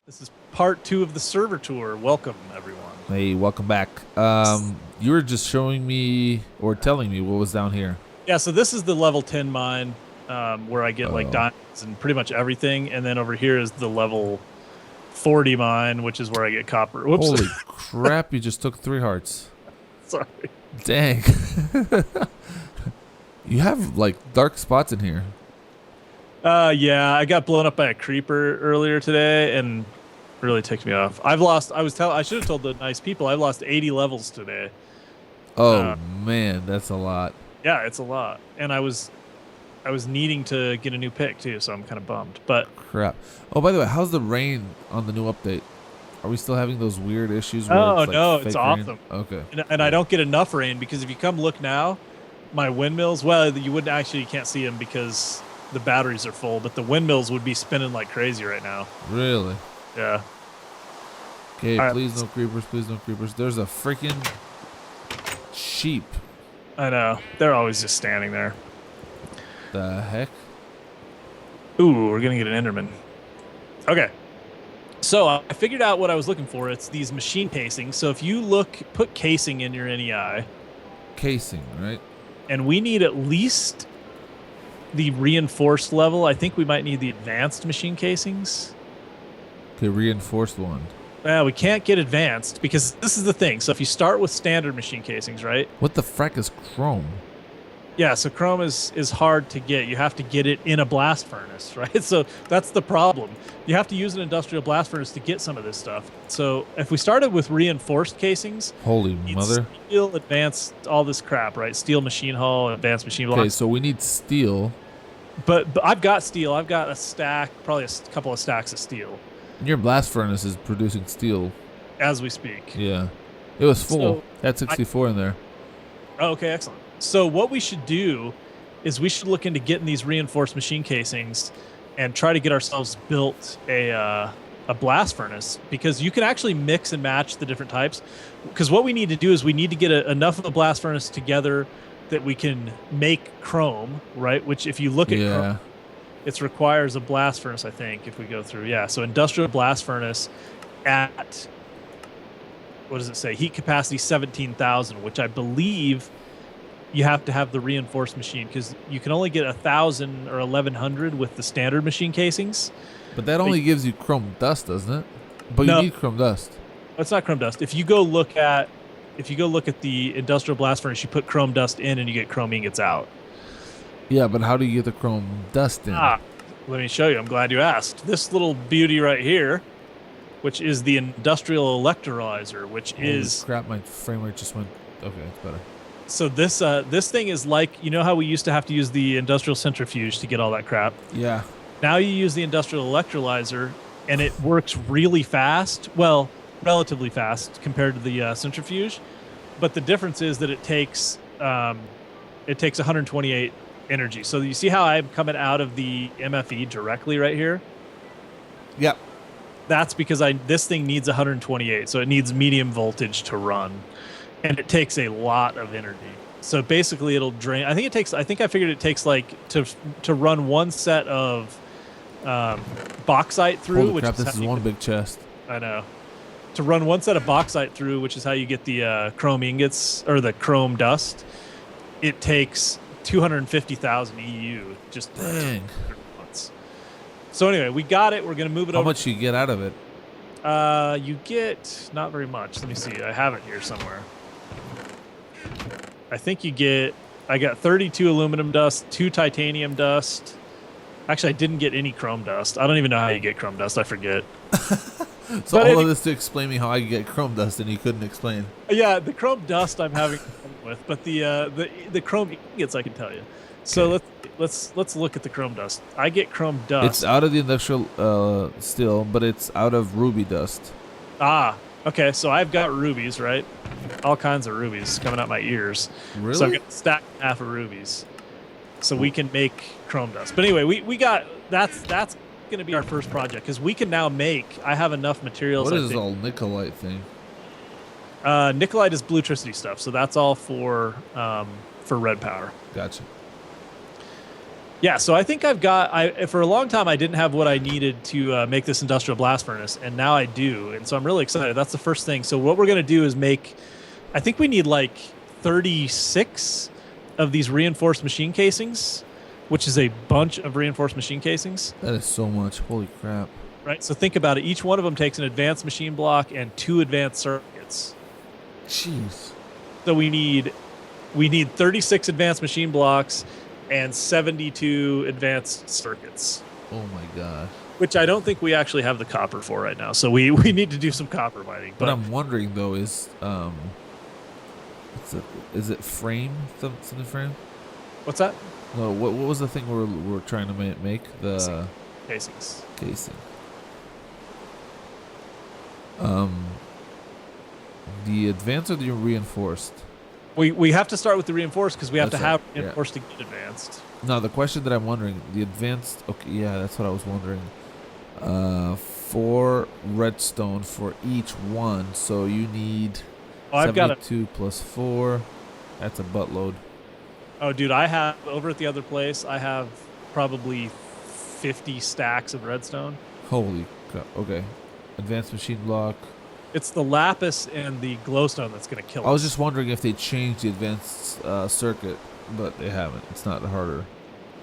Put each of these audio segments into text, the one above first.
This is part 2 of the server tour. Welcome, everyone. Hey, welcome back. You were just showing me or telling me what was down here. Yeah, so this is the level 10 mine where I get like diamonds and pretty much everything. And then over here is the level 40 mine, which is where I get copper. Whoops. Holy crap, you just took 3 hearts. Sorry. Dang. You have like dark spots in here. Yeah, I got blown up by a creeper earlier today and really ticked me off. I should have told the nice people I've lost 80 levels today. Oh man, that's a lot. Yeah, it's a lot. And I was needing to get a new pick too, so I'm kind of bummed. But crap. Oh, by the way, how's the rain on the new update? Are we still having those weird issues where oh it's like no, fake it's rain? awesome. Okay. And I don't get enough rain because if you come look now, my windmills, well, you can't see them because the batteries are full, but the windmills would be spinning like crazy right now. Really? Yeah. Okay, All right. please no creepers, please no creepers. There's a freaking sheep. I know. They're always just standing there. The heck? Ooh, we're going to get an Enderman. Okay. So I figured out what I was looking for. It's these machine casings. So if you put casing in your NEI. Casing, right? And we need at least the reinforced level. I think we might need the advanced machine casings. Okay, reinforced one. Well, we can't get advanced because this is the thing. So if you start with standard machine casings, right? What the frack is chrome? Yeah, so chrome is hard to get. You have to get it in a blast furnace, right? So that's the problem. You have to use an industrial blast furnace to get some of this stuff. So if we started with reinforced casings, holy mother, steel, advanced, all this crap, right? Steel machine hull, advanced machine blocks. Okay, so we need steel. But I've got steel. I've got a stack, probably a couple of stacks of steel. And your blast furnace is producing steel. As we speak. Yeah. It was full. So Had 64 in there. Oh, okay, excellent. So what we should do is we should look into getting these reinforced machine casings and try to get ourselves built a blast furnace, because you can actually mix and match the different types. Because what we need to do is we need to get enough of a blast furnace together that we can make chrome, right? Which if you look at chrome, it requires a blast furnace, I think, if we go through. Yeah, so industrial blast furnace at, what does it say? Heat capacity 17,000, which I believe you have to have the reinforced machine because you can only get 1,000 or 1,100 with the standard machine casings. But that only gives you chrome dust, doesn't it? But no, you need chrome dust. It's not chrome dust. If you go look at the industrial blast furnace, you put chrome dust in and you get chrome ingots out. Yeah, but how do you get the chrome dust in? Let me show you. I'm glad you asked. This little beauty right here, which is the industrial electrolyzer, which is... crap, my frame rate just went... Okay, it's better. So this thing is like, you know how we used to have to use the industrial centrifuge to get all that crap? Yeah. Now you use the industrial electrolyzer, and it works really fast. Well, relatively fast compared to the centrifuge. But the difference is that it takes 128 energy. So you see how I'm coming out of the MFE directly right here? Yep. That's because this thing needs 128, so it needs medium voltage to run, and it takes a lot of energy. So basically, it'll drain. I think I figured it takes like to run one set of bauxite through. Holy crap! This is one big chest. I know. To run one set of bauxite through, which is how you get the chrome ingots or the chrome dust, it takes 250,000 EU. Just dang. So anyway, we got it. We're gonna move it over. How much you get out of it? You get not very much. Let me see. I have it here somewhere. I think I got 32 aluminum dust, 2 titanium dust. Actually, I didn't get any chrome dust. I don't even know how you get chrome dust. I forget. So all of this to explain me how I get chrome dust, and you couldn't explain. Yeah, the chrome dust I'm having fun with, but the chrome ingots I can tell you. So let's look at the chrome dust. I get chrome dust. It's out of the industrial steel, but it's out of ruby dust. Okay. So I've got rubies, right? All kinds of rubies coming out my ears. Really? So I've got a stack and a half of rubies, so we can make chrome dust. But anyway, we got that's going to be our first project because we can now make. I have enough materials. What is this all Nikolite thing? Nikolite is bluetricity stuff, so that's all for red power. Gotcha. Yeah, so I think I've got. For a long time I didn't have what I needed to make this industrial blast furnace, and now I do, and so I'm really excited. That's the first thing. So what we're gonna do is make. I think we need like 36 of these reinforced machine casings, which is a bunch of reinforced machine casings. That is so much. Holy crap. Right. So think about it. Each one of them takes an advanced machine block and 2 advanced circuits. Jeez. So we need 36 advanced machine blocks and 72 advanced circuits. Oh my god. Which I don't think we actually have the copper for right now. So we need to do some copper mining. But I'm wondering though is is it frame something frame? What's that? No, what was the thing we're trying to make? The casings. Casing. The advanced or the reinforced? We have to start with the reinforced because we have That's to have right, reinforced to get advanced. No, the question that I'm wondering, the advanced. Okay, yeah, that's what I was wondering. 4 redstone for each one, so you need 72 plus 4. That's a buttload. Oh, dude, I have over at the other place. I have probably 50 stacks of redstone. Holy crap! Okay, advanced machine block. It's the lapis and the glowstone that's going to kill us. I was just wondering if they changed the advanced circuit, but they haven't. It's not harder.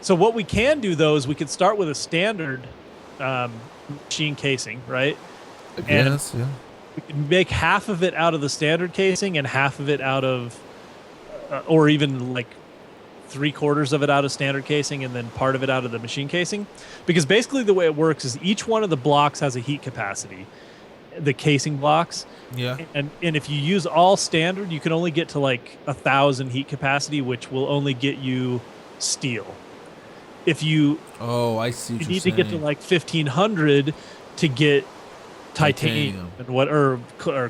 So what we can do, though, is we could start with a standard machine casing, right? I guess, yeah. We can make half of it out of the standard casing and half of it out of, or even like 3/4 of it out of standard casing and then part of it out of the machine casing. Because basically the way it works is each one of the blocks has a heat capacity. The casing blocks, yeah, and if you use all standard, you can only get to like 1,000 heat capacity, which will only get you steel. If you I see, you need to get to like 1,500 to get titanium and or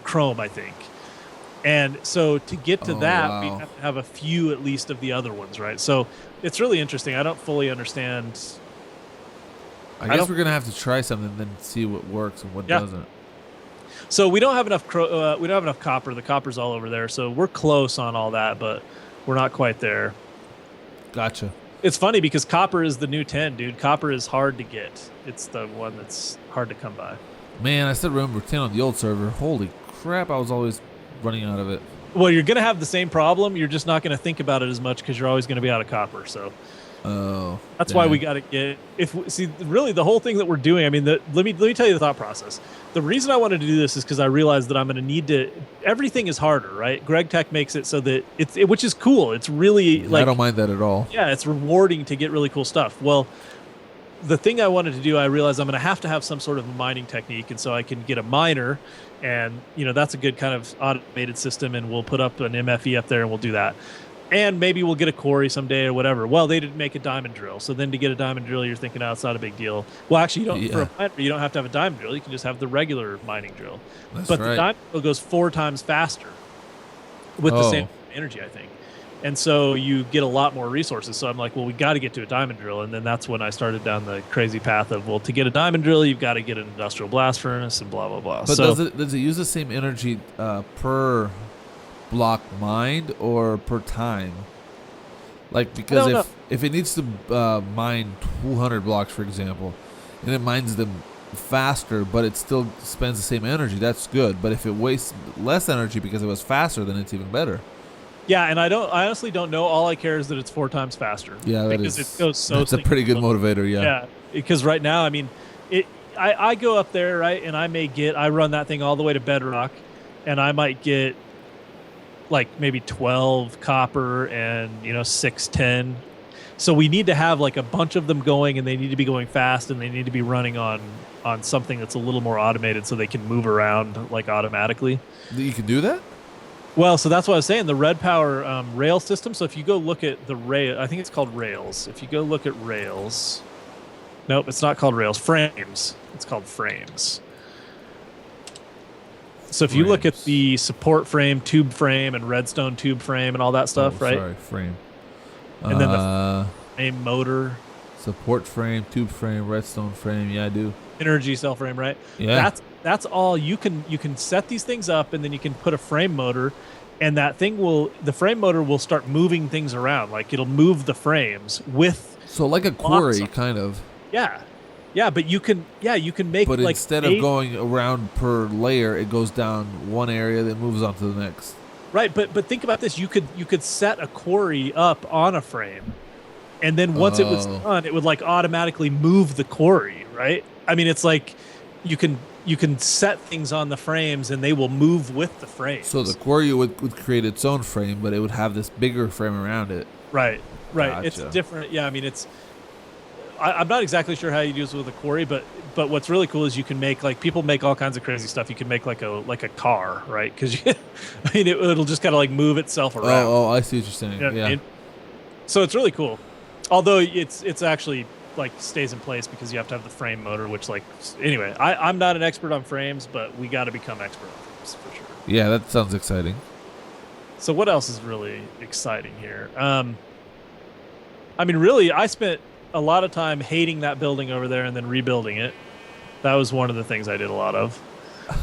chrome, I think. And so to get to that, we have to have a few at least of the other ones, right? So it's really interesting. I don't fully understand. I guess we're gonna have to try something and then see what works and what doesn't. So we don't have enough. We don't have enough copper. The copper's all over there. So we're close on all that, but we're not quite there. Gotcha. It's funny because copper is the new 10, dude. Copper is hard to get. It's the one that's hard to come by. Man, I still remember 10 on the old server. Holy crap! I was always running out of it. Well, you're gonna have the same problem. You're just not gonna think about it as much because you're always gonna be out of copper. So. That's why we got to get. Really, the whole thing that we're doing. I mean, let me tell you the thought process. The reason I wanted to do this is because I realized that I'm going to need to. Everything is harder, right? Greg Tech makes it so that which is cool. It's really like I don't mind that at all. Yeah, it's rewarding to get really cool stuff. Well, the thing I wanted to do, I realized I'm going to have some sort of mining technique, and so I can get a miner, and that's a good kind of automated system, and we'll put up an MFE up there, and we'll do that. And maybe we'll get a quarry someday or whatever. Well, they didn't make a diamond drill. So then to get a diamond drill, you're thinking, it's not a big deal. Well, actually, for a miner, you don't have to have a diamond drill. You can just have the regular mining drill. That's but right. The diamond drill goes 4 times faster with the same energy, I think. And so you get a lot more resources. So I'm like, well, we got to get to a diamond drill. And then that's when I started down the crazy path of, well, to get a diamond drill, you've got to get an industrial blast furnace and blah, blah, blah. But does it use the same energy per block mined or per time? Like, because if it needs to mine 200 blocks, for example, and it mines them faster, but it still spends the same energy, that's good. But if it wastes less energy because it was faster, then it's even better. Yeah, and I honestly don't know. All I care is that it's 4 times faster. Yeah, because it goes so. That's a pretty good motivator. Yeah. Yeah, because right now, I mean, I go up there, right, and I run that thing all the way to bedrock, and I might get like maybe 12 copper and 6 tin. So we need to have like a bunch of them going, and they need to be going fast, and they need to be running on something that's a little more automated so they can move around like automatically. You can do that? Well, so that's what I was saying, the Red Power rail system. So if you go look at the rail, I think it's called Rails. If you go look at Rails, nope, it's not called Rails, Frames. It's called Frames. So if you look at the support frame, tube frame, and redstone tube frame and all that stuff, right? Sorry, frame. And then the frame motor. Support frame, tube frame, redstone frame. Yeah, I do. Energy cell frame, right? Yeah. That's all. You can set these things up, and then you can put a frame motor, and the frame motor will start moving things around. Like it'll move the frames with So like a quarry, kind of. Yeah, yeah, but you can make. But like instead of going around per layer, it goes down one area, then moves on to the next. Right, but think about this. You could set a quarry up on a frame, and then once it was done, it would like automatically move the quarry. Right. I mean, it's like you can set things on the frames, and they will move with the frames. So the quarry would create its own frame, but it would have this bigger frame around it. Right. Gotcha. It's different. Yeah, I mean, I'm not exactly sure how you do this with a quarry, but what's really cool is you can make, like, people make all kinds of crazy stuff. You can make like a car, right? Because I mean, it'll just kind of like move itself around. Oh, I see what you're saying. You know what yeah. I mean? So it's really cool. Although it's actually like stays in place because you have to have the frame motor, which, like, anyway, I'm not an expert on frames, but we got to become expert on frames for sure. Yeah, that sounds exciting. So what else is really exciting here? I mean, really, I spent a lot of time hating that building over there and then rebuilding it. That was one of the things I did a lot of.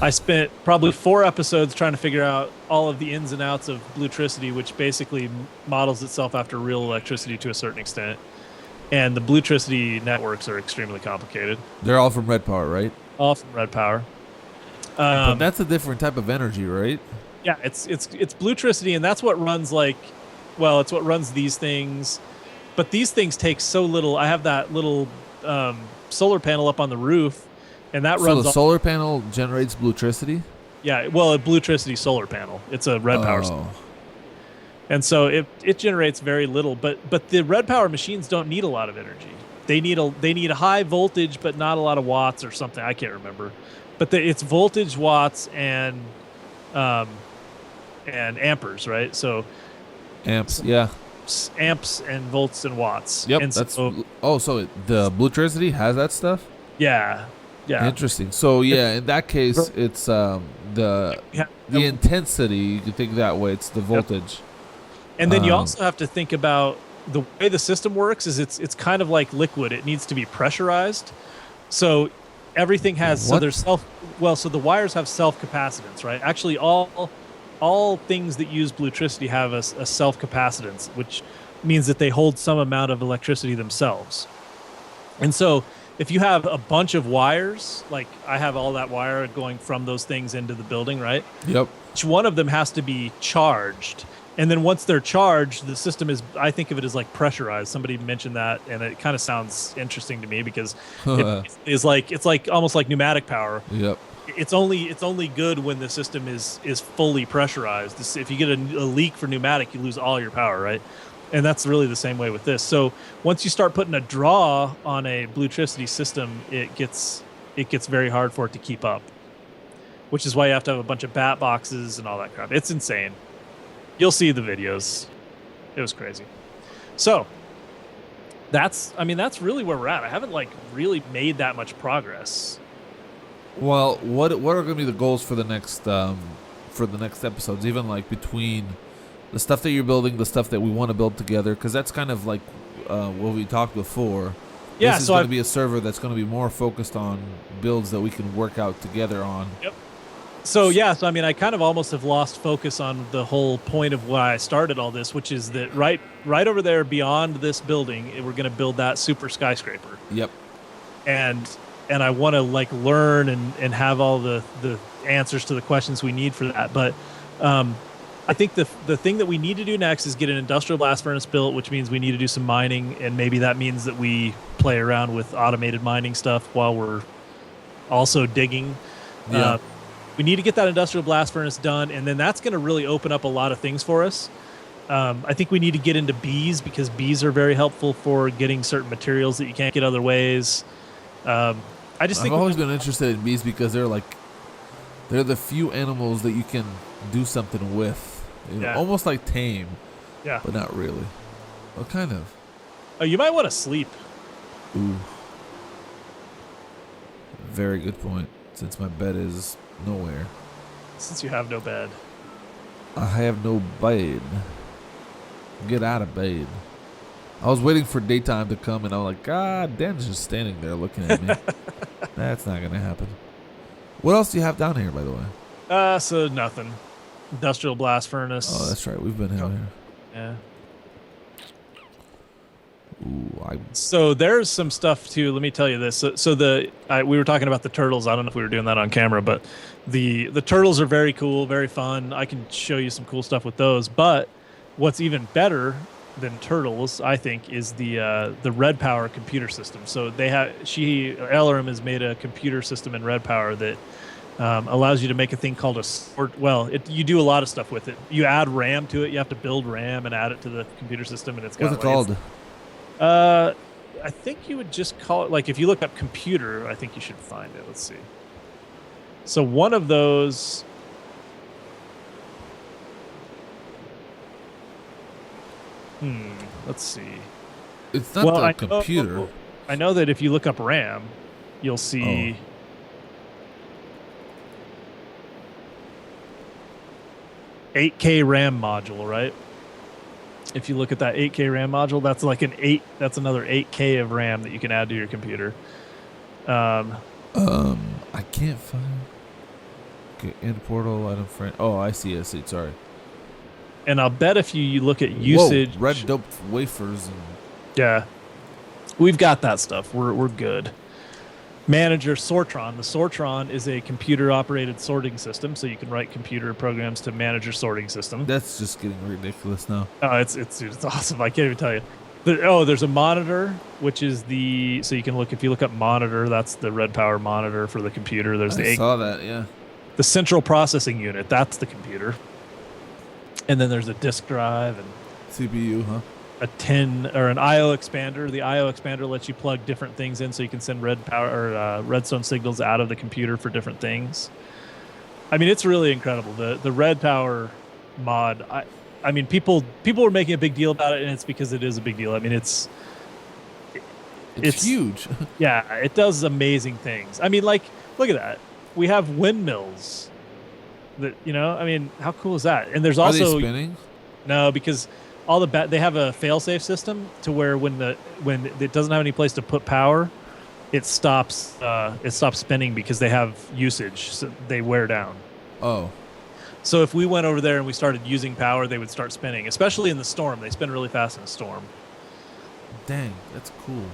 I spent probably 4 episodes trying to figure out all of the ins and outs of Bluetricity, which basically models itself after real electricity to a certain extent. And the Bluetricity networks are extremely complicated. They're all from Red Power, right? All from Red Power. But that's a different type of energy, right? Yeah, it's Bluetricity, and that's what runs it's what runs these things. But these things take so little. I have that little solar panel up on the roof, and that runs. So the solar panel generates Bluetricity? Yeah, well, a Bluetricity solar panal. It's a Red Power. And so it generates very little. But the Red Power machines don't need a lot of energy. They need a high voltage, but not a lot of watts or something. I can't remember. But it's voltage, watts, and amperes, right? So amps, yeah. Amps and volts and watts. Yep. And so the Bluetricity has that stuff? Yeah. Yeah. Interesting. So yeah, in that case, it's the intensity. You can think that way. It's the voltage. And then you also have to think about the way the system works. Is it's kind of like liquid. It needs to be pressurized. So everything has so the wires have self-capacitance, right? Actually, all things that use Bluetricity have a self-capacitance, which means that they hold some amount of electricity themselves. And so if you have a bunch of wires, like I have all that wire going from those things into the building, right? Yep. Each one of them has to be charged. And then once they're charged, the system is, I think of it as like pressurized. Somebody mentioned that, and it kind of sounds interesting to me because it's like almost like pneumatic power. Yep. It's only good when the system is fully pressurized. If you get a leak for pneumatic, you lose all your power, right? And that's really the same way with this. So once you start putting a draw on a Bluetricity system, it gets very hard for it to keep up, which is why you have to have a bunch of bat boxes and all that crap. It's insane. You'll see the videos. It was crazy. So that's really where we're at. I haven't really made that much progress. Well, what are going to be the goals for the next episodes? Even like between the stuff that you're building, the stuff that we want to build together, because that's kind of like what we talked before. Yeah, this is going to be a server that's going to be more focused on builds that we can work out together on. Yep. So I mean, I kind of almost have lost focus on the whole point of why I started all this, which is that right over there beyond this building, we're going to build that super skyscraper. Yep. And I want to learn and have all the answers to the questions we need for that. But I think the thing that we need to do next is get an industrial blast furnace built, which means we need to do some mining, and maybe that means that we play around with automated mining stuff while we're also digging. Yeah. We need to get that industrial blast furnace done, and then that's going to really open up a lot of things for us. I think we need to get into bees because bees are very helpful for getting certain materials that you can't get other ways. I've always been interested in bees because they're the few animals that you can do something with. Almost like tame. Yeah. But not really. What kind of? Oh, you might want to sleep. Ooh. Very good point. Since my bed is nowhere. Since you have no bed. I have no bed. Get out of bed. I was waiting for daytime to come, and I'm like, God, Dan's just standing there looking at me. That's not going to happen. What else do you have down here, by the way? So nothing. Industrial blast furnace. Oh, that's right. We've been down here. Yeah. Ooh, So there's some stuff too. Let me tell you this. We were talking about the turtles. I don't know if we were doing that on camera, but the turtles are very cool, very fun. I can show you some cool stuff with those. But what's even better than turtles, I think, is the Red Power computer system. So Ellerim has made a computer system in Red Power that allows you to make a thing called you do a lot of stuff with it. You add RAM to it. You have to build RAM and add it to the computer system, and it's got what's it called? I think you would just call it, like, if you look up computer, I think you should find it. Let's see. So one of those. Let's see. It's not the computer. I know that if you look up RAM, you'll see. 8K RAM module, right? If you look at that 8K RAM module, that's like that's another 8K of RAM that you can add to your computer. I can't find. Okay, in portal item frame. Oh, I see. Sorry. And I'll bet if you look at usage, red doped wafers. Yeah, we've got that stuff. We're good. Manager Sortron. The Sortron is a computer-operated sorting system, so you can write computer programs to manage your sorting system. That's just getting ridiculous now. Oh, it's awesome. I can't even tell you. There's a monitor, which is so you can look, if you look up monitor, that's the Red Power monitor for the computer. I saw that, yeah. The central processing unit, that's the computer. And then there's a disk drive and CPU, huh? A 10 or an IO expander. The IO expander lets you plug different things in, so you can send redstone signals out of the computer for different things. I mean, it's really incredible. The Red Power mod. I mean, people were making a big deal about it, and it's because it is a big deal. I mean, it's huge. Yeah, it does amazing things. I mean, like, look at that. We have windmills. That, I mean, how cool is that? And there's also, are they spinning? No, because they have a fail-safe system to where when it doesn't have any place to put power, it stops spinning because they have usage, so they wear down. Oh. So if we went over there and we started using power, they would start spinning, especially in the storm. They spin really fast in a storm. Dang, that's cool.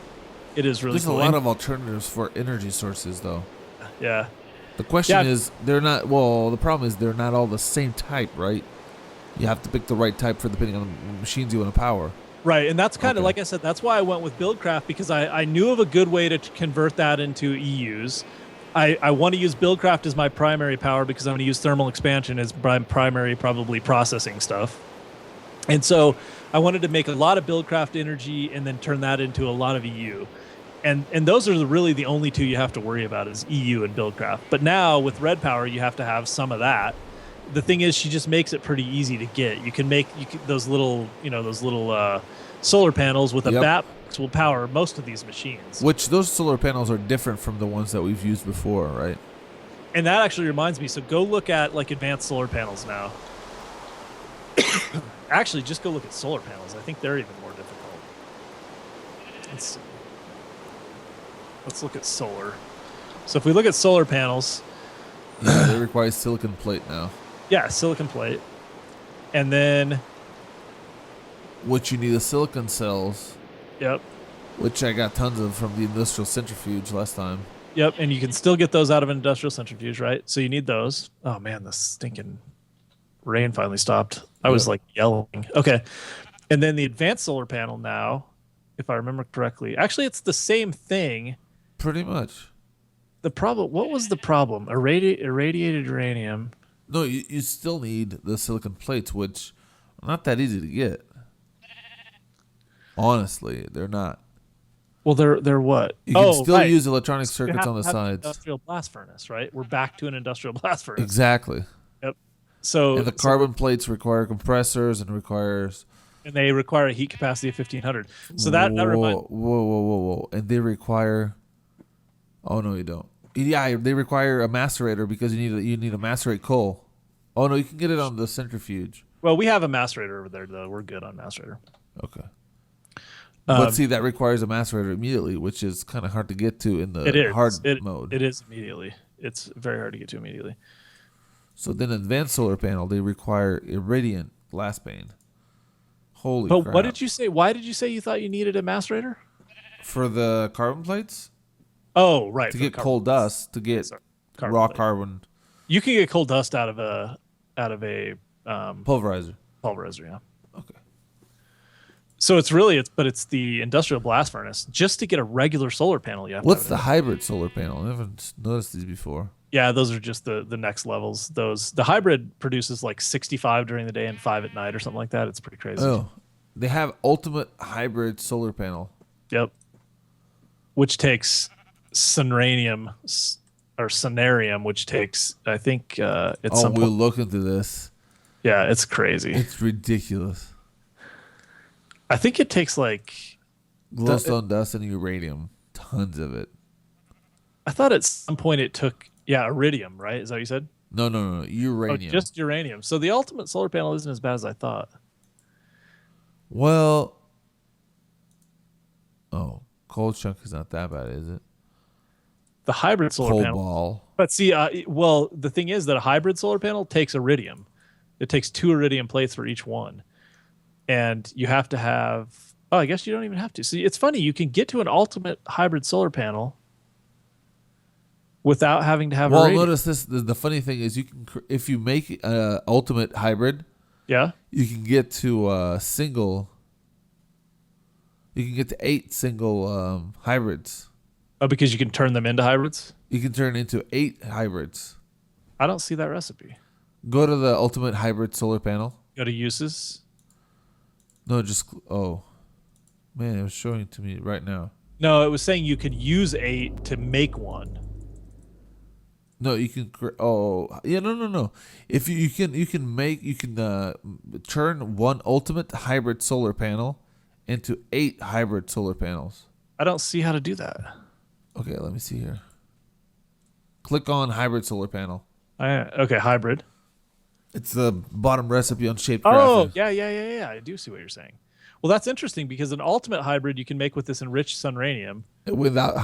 It is really cool. There's a lot of alternatives for energy sources, though. Yeah. The question is, the problem is they're not all the same type, right? You have to pick the right type for depending on the machines you want to power. Right, and that's kind of, like I said, that's why I went with BuildCraft, because I knew of a good way to convert that into EUs. I want to use BuildCraft as my primary power because I'm going to use thermal expansion as my primary, probably, processing stuff. And so I wanted to make a lot of BuildCraft energy and then turn that into a lot of EU. And those are really the only two you have to worry about, is EU and BuildCraft. But now with Red Power, you have to have some of that. The thing is, she just makes it pretty easy to get. You can make those little solar panels with a bat box will power most of these machines. Which those solar panels are different from the ones that we've used before, right? And that actually reminds me. So go look at like advanced solar panels now. Actually, just go look at solar panels. I think they're even more difficult. Let's see. Let's look at solar. So if we look at solar panels, they require silicon plate now. Yeah, silicon plate. And then which you need a silicon cells. Yep. Which I got tons of from the industrial centrifuge last time. Yep, and you can still get those out of an industrial centrifuge, right? So you need those. Oh man, the stinking rain finally stopped. I was like yelling. Okay. And then the advanced solar panel now, if I remember correctly. Actually, it's the same thing. Pretty much. What was the problem? Irradiated uranium. No, you still need the silicon plates, which are not that easy to get. Honestly, they're not. Well, they're what? You can still use electronic circuits on the sides. An industrial blast furnace, right? We're back to an industrial blast furnace. Exactly. Yep. And the carbon plates require compressors and they require a heat capacity of 1500. So that reminds. Whoa! And they require. Oh no, you don't. Yeah, they require a macerator because you need a macerate coal. Oh no, you can get it on the centrifuge. Well, we have a macerator over there though. We're good on macerator. Okay. But see, that requires a macerator immediately, which is kind of hard to get to in the hard mode. It is immediately. It's very hard to get to immediately. So then advanced solar panel, they require irradiant glass pane. Holy But crap. what did you say? Why did you say you thought you needed a macerator? For the carbon plates? Oh, right. To for the get carbon coal plates. dust, to get Sorry, raw plate. carbon You can get coal dust out of a pulverizer. pulverizer, yeah. Okay. So it's the industrial blast furnace. Just to get a regular solar panel, you have What's to the have hybrid solar panel? I haven't noticed these before. Yeah, those are just the next levels. The hybrid produces like 65 during the day and 5 at night or something like that. It's pretty crazy. Oh, they have ultimate hybrid solar panel. Yep. Which takes Sonranium or Sonarium, which takes I think it's Oh, we'll look into this. Yeah, it's crazy. It's ridiculous. I think it takes like Glowstone dust and uranium, tons of it. I thought at some point it took iridium, right? Is that what you said? No, uranium. Oh, just uranium. So the ultimate solar panel isn't as bad as I thought. Well, cold chunk is not that bad, is it? The hybrid solar panel. Ball. But see, the thing is that a hybrid solar panel takes iridium. It takes 2 iridium plates for each one. And you have to have, I guess you don't even have to. See, it's funny. You can get to an ultimate hybrid solar panel without having to have iridium. Notice this. The funny thing is, you can if you make ultimate hybrid, yeah, you can get to single. You can get to 8 single hybrids. Oh, because you can turn them into hybrids? You can turn into 8 hybrids. I don't see that recipe. Go to the ultimate hybrid solar panel. Go to uses. No, just man, it was showing it to me right now. No, it was saying you could use 8 to make one. No, you can. No. If you can turn one ultimate hybrid solar panel into 8 hybrid solar panels. I don't see how to do that. Okay, let me see here. Click on hybrid solar panel. Okay, hybrid. It's the bottom recipe on shaped Oh, Krafters. yeah. I do see what you're saying. Well, that's interesting because an ultimate hybrid you can make with this enriched sunranium without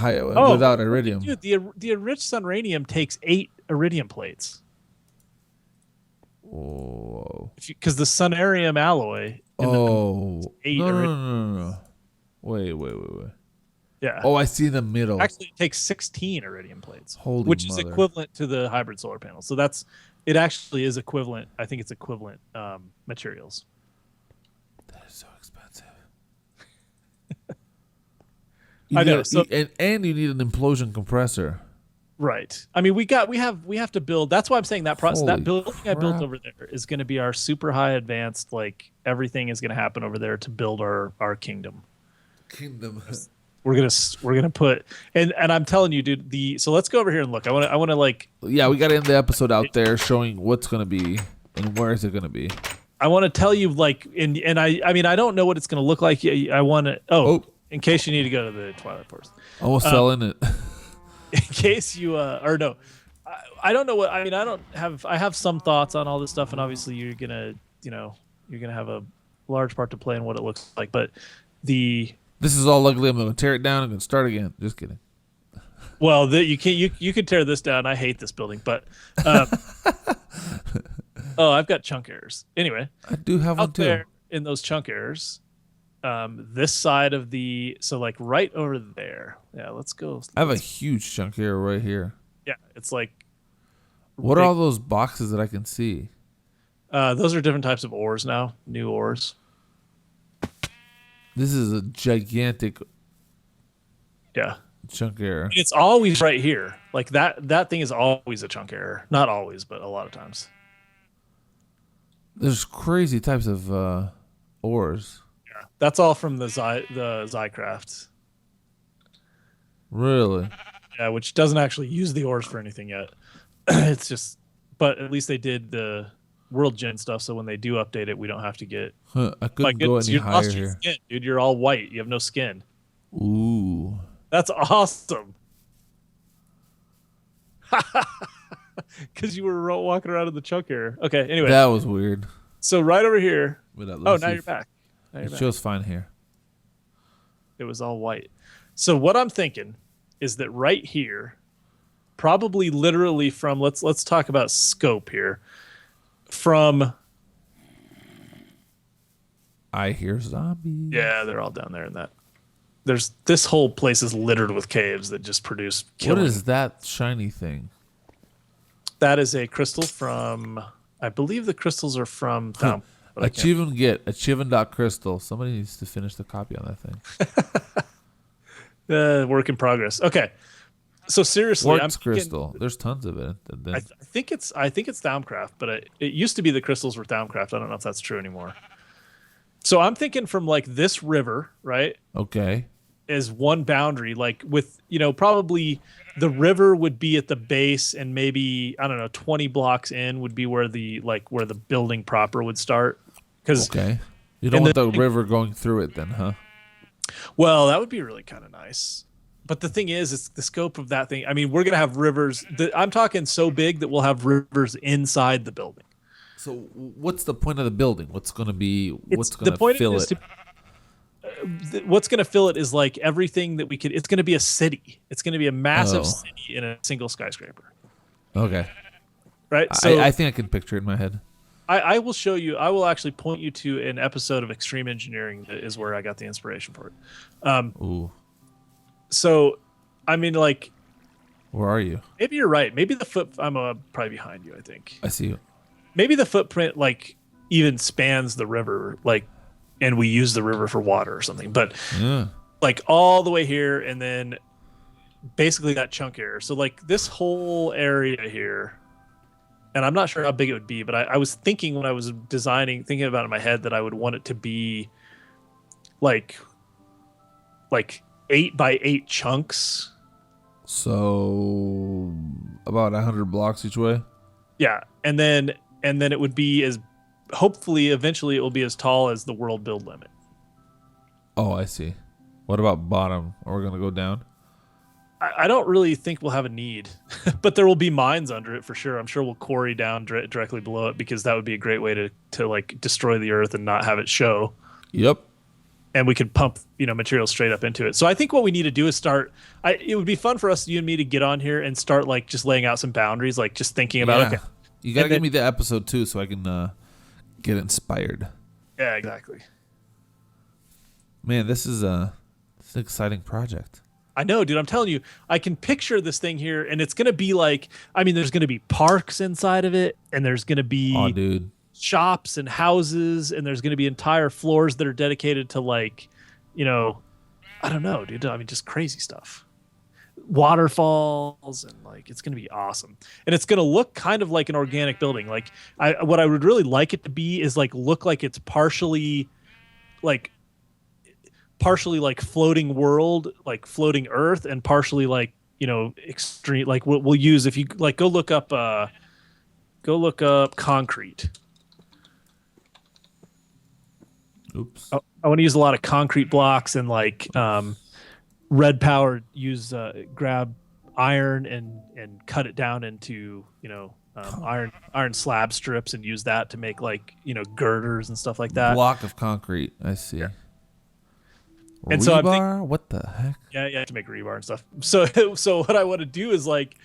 iridium. Dude, the enriched sunranium takes 8 iridium plates. Whoa. Because the sunarium alloy. No. iridium. No. Wait. Yeah. Oh, I see in the middle. Actually, it takes 16 iridium plates, Holy which mother. is equivalent to the hybrid solar panel. So it actually is equivalent. I think it's equivalent materials. That is so expensive. I know. And you need an implosion compressor. Right. I mean, we have to build. That's why I'm saying that process. That building I built over there is going to be our super high advanced. Like everything is going to happen over there to build our kingdom. We're gonna put and I'm telling you, dude. So let's go over here and look. I want to like. Yeah, we got to end the episode out there showing what's gonna be and where is it gonna be. I want to tell you like and I mean I don't know what it's gonna look like. I want to. Oh, in case you need to go to the Twilight Forest. Almost fell in it. In case you or no, I don't know what I mean. I have some thoughts on all this stuff, and obviously you're gonna have a large part to play in what it looks like. But this is all ugly. I'm gonna tear it down. I'm gonna start again. Just kidding. Well, you could tear this down. I hate this building, but I've got chunk errors. Anyway, I do have one out too. there in those chunk errors. This side of so like right over there. Yeah, let's go. I have a huge chunk here right here. Yeah, it's like. What are all those boxes that I can see? Those are different types of ores now. New ores. This is a gigantic. Yeah. Chunk error. It's always right here. Like that thing is always a chunk error. Not always, but a lot of times. There's crazy types of ores. Yeah, that's all from the Zycraft. Really? Yeah, which doesn't actually use the ores for anything yet. It's just, but at least they did the World Gen stuff, so when they do update it, we don't have to get. I couldn't go any higher here. Skin, dude, you're all white. You have no skin. Ooh. That's awesome. Because you were walking around in the chunk error. Okay, anyway. That was weird. So right over here. Now you're back. It shows fine here. It was all white. So what I'm thinking is that right here, probably literally from let's talk about scope here. From I hear zombies. Yeah, they're all down there in that. This whole place is littered with caves that just produce killing. What is that shiny thing? That is a crystal from, I believe the crystals are from down. Achievement.crystal. Somebody needs to finish the copy on that thing. Work in progress. Okay. So seriously, Quartz crystal. There's tons of it. I think it's Thaumcraft, but it used to be the crystals were Thaumcraft. I don't know if that's true anymore. So I'm thinking from like this river, right? Okay. Is one boundary, like with, probably the river would be at the base, and maybe, I don't know, 20 blocks in would be where the building proper would start. Okay. You don't want the river going through it then, huh? Well, that would be really kind of nice. But the thing is, it's the scope of that thing. I mean, we're going to have rivers. I'm talking so big that we'll have rivers inside the building. So what's the point of the building? What's going to fill it? What's going to fill it is like everything that we could. It's going to be a city. It's going to be a massive city in a single skyscraper. Okay. Right. So I think I can picture it in my head. I will show you. I will actually point you to an episode of Extreme Engineering that is where I got the inspiration for it. Ooh. So, I mean, like, where are you? Maybe you're right. Maybe I'm probably behind you, I think. I see you. Maybe the footprint, like, even spans the river, like, and we use the river for water or something. But, like, all the way here, and then basically that chunk area. So, like, this whole area here, and I'm not sure how big it would be, but I was thinking when I was thinking about it in my head that I would want it to be, like 8 by 8 chunks. So about 100 blocks each way. Yeah, and then it would be hopefully eventually it will be as tall as the world build limit. Oh, I see. What about bottom? Are we gonna go down? I don't really think we'll have a need, but there will be mines under it for sure. I'm sure we'll quarry down directly below it, because that would be a great way to like destroy the earth and not have it show. Yep. And we could pump, material straight up into it. So I think what we need to do is start. It would be fun for us, you and me, to get on here and start like just laying out some boundaries, like just thinking about okay. You gotta give me the episode too, so I can get inspired. Yeah, exactly. Man, this is an exciting project. I know, dude. I'm telling you, I can picture this thing here, and it's gonna be like. I mean, there's gonna be parks inside of it, and there's gonna be shops and houses, and there's going to be entire floors that are dedicated to like, I don't know, dude. I mean, just crazy stuff. Waterfalls, and like, it's going to be awesome. And it's going to look kind of like an organic building. Like what I would really like it to be is like, look like it's partially like floating world, like floating earth, and partially like, extreme, like we'll use, if you like, go look up concrete. Oops. I want to use a lot of concrete blocks, and like Red Power grab iron and cut it down into iron slab strips, and use that to make like girders and stuff like that. Block of concrete. I see. Yeah. And rebar? So I'm thinking, what the heck? Yeah, you have to make rebar and stuff. So what I want to do is like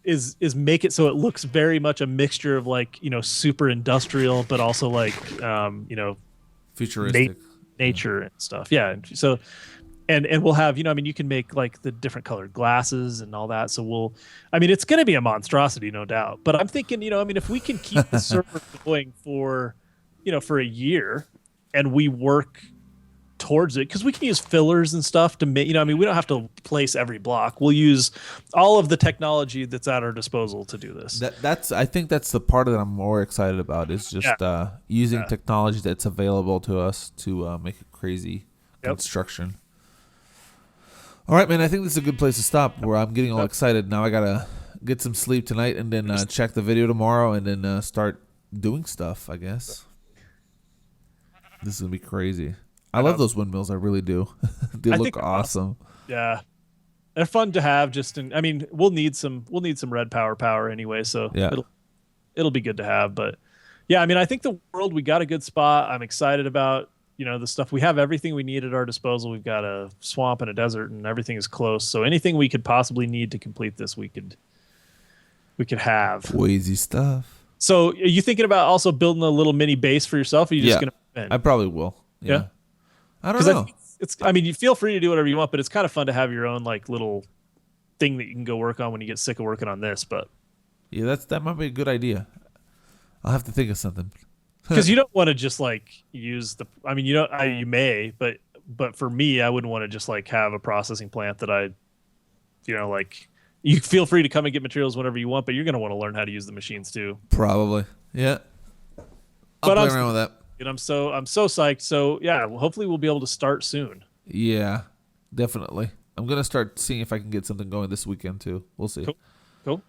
is make it so it looks very much a mixture of like super industrial, but also like futuristic nature and stuff. Yeah. So, and we'll have, you can make like the different colored glasses and all that. So it's going to be a monstrosity, no doubt. But I'm thinking, if we can keep the server going for a year, and we work towards it, because we can use fillers and stuff to make, we don't have to place every block. We'll use all of the technology that's at our disposal to do this. I think that's the part that I'm more excited about, is just using technology that's available to us to make a crazy construction. All right, man, I think this is a good place to stop, where I'm getting all excited. Now I gotta get some sleep tonight, and then check the video tomorrow, and then start doing stuff, I guess. This is gonna be crazy. I love those windmills. I really do. They look awesome. Yeah, they're fun to have. We'll need some Red Power anyway. So it'll be good to have. But yeah, I think the world, we got a good spot. I'm excited about the stuff. We have everything we need at our disposal. We've got a swamp and a desert, and everything is close. So anything we could possibly need to complete this, we could have. Crazy stuff. So are you thinking about also building a little mini base for yourself? Or are you just gonna? I probably will. Yeah. I don't Because I know. think I mean, you feel free to do whatever you want, but it's kind of fun to have your own like little thing that you can go work on when you get sick of working on this. But Yeah, that might be a good idea. I'll have to think of something. because you don't want to just like use the, I mean, you may, but for me, I wouldn't want to just like have a processing plant that like you feel free to come and get materials whenever you want, but you're going to want to learn how to use the machines too. Probably. Yeah. But I'll play around with that. And I'm so psyched. So yeah, hopefully we'll be able to start soon. Yeah, definitely. I'm going to start seeing if I can get something going this weekend too. We'll see. Cool.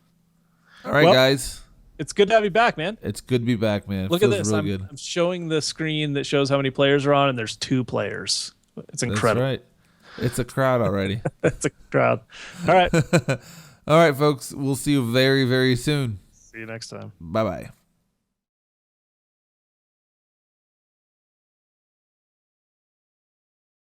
All right, guys. It's good to have you back, man. It's good to be back, man. Look at Feels this. Really good. I'm showing the screen that shows how many players are on, and there's 2 players. It's incredible. That's right. It's a crowd already. It's a crowd. All right. All right, folks. We'll see you very, very soon. See you next time. Bye-bye.